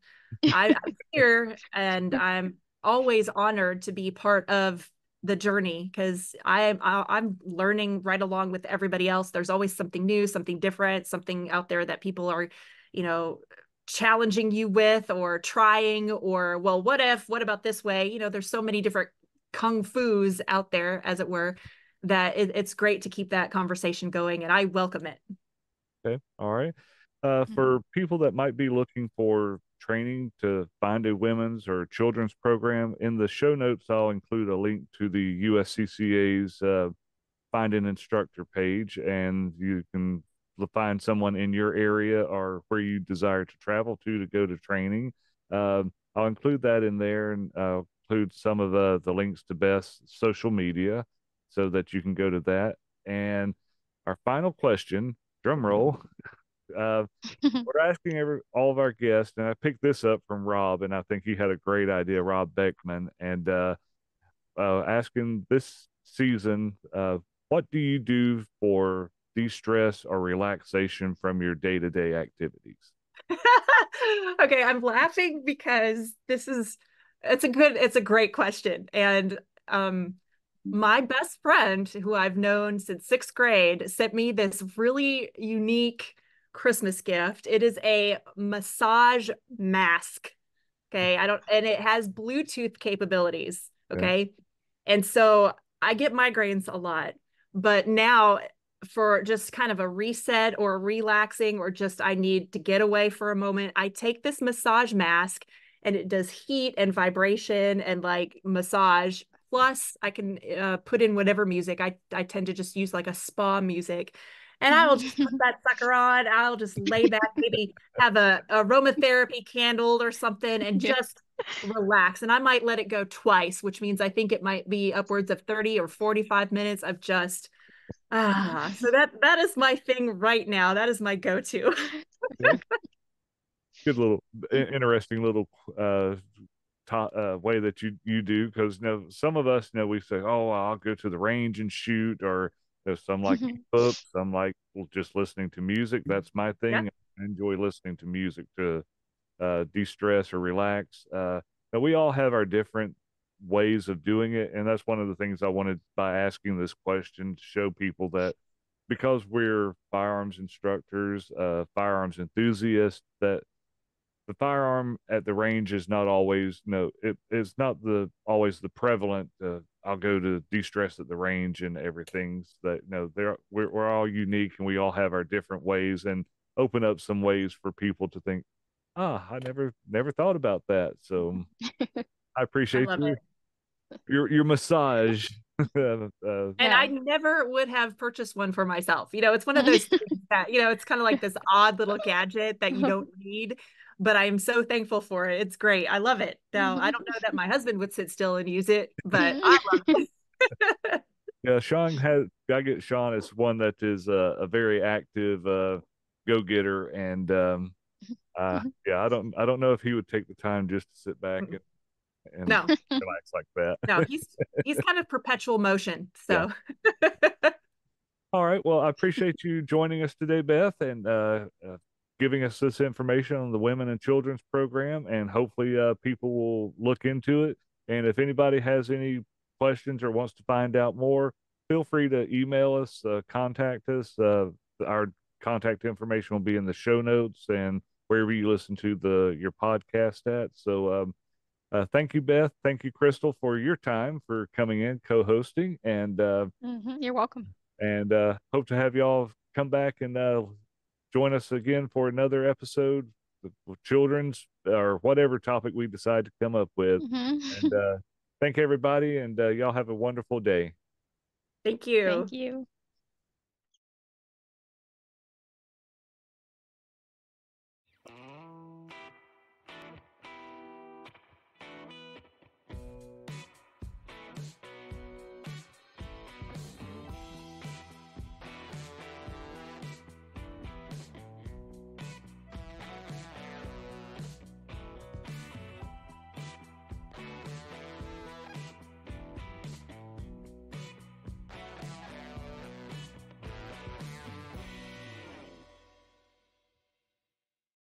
here and I'm always honored to be part of the journey, because I'm learning right along with everybody else. There's always something new, something different, something out there that people are, challenging you with, or trying, or, well, what about this way? There's so many different kung fu's out there, as it were, that it's great to keep that conversation going, and I welcome it.
Okay. All right. For people that might be looking for training to find a women's or children's program, in the show notes, I'll include a link to the USCCA's Find an Instructor page, and you can find someone in your area or where you desire to travel to go to training. I'll include that in there, and I'll include some of the links to Beth's social media so that you can go to that. And our final question, drum roll. We're asking all of our guests, and I picked this up from Rob, and I think he had a great idea, Rob Beckman, and asking this season, what do you do for de-stress or relaxation from your day-to-day activities?
Okay, I'm laughing because it's a great question. And my best friend, who I've known since sixth grade, sent me this really unique Christmas gift. It is a massage mask. Okay. And it has Bluetooth capabilities.
Okay.
Okay. And so I get migraines a lot, but now for just kind of a reset or relaxing, or just I need to get away for a moment, I take this massage mask and it does heat and vibration and like massage. Plus, I can put in whatever music. I tend to just use like a spa music. And I will just put that sucker on. I'll just lay back, maybe have a aromatherapy candle or something, and
Yeah.
just relax. And I might let it go twice, which means I think it might be upwards of 30 or 45 minutes of just so that is my thing right now. That is my go-to.
Yeah. Good little interesting little way that you do, because some of us we say, oh, I'll go to the range and shoot, or some like books, some like just listening to music. That's my
Yeah.
thing. I enjoy listening to music to de-stress or relax. But we all have our different ways of doing it, and that's one of the things I wanted by asking this question, to show people that because we're firearms instructors, firearms enthusiasts, that the firearm at the range is not always it's not the always the prevalent I'll go to de-stress at the range and everything's that we're all unique, and we all have our different ways, and open up some ways for people to think, I never thought about that. So I
I
appreciate
love
you
it.
your massage.
And
Yeah.
I never would have purchased one for myself. It's one of those things that, it's kind of like this odd little gadget that you don't need, but I'm so thankful for it. It's great. I love it. Now, I don't know that my husband would sit still and use it, but I love it.
Yeah, I get Sean as one that is a very active go-getter, and yeah, I don't know if he would take the time just to sit back and
No,
relax like that.
no, he's kind of perpetual motion.
Yeah.
So
All right. Well, I appreciate you joining us today, Beth, and giving us this information on the Women and Children's Program. And hopefully, people will look into it. And if anybody has any questions or wants to find out more, feel free to email us, contact us. Our contact information will be in the show notes and wherever you listen to your podcast at. So, thank you, Beth. Thank you, Crystal, for your time for coming in, co-hosting, and
You're welcome.
hope to have y'all come back and join us again for another episode with children's or whatever topic we decide to come up with. And thank everybody, and y'all have a wonderful day.
thank you.
Thank you.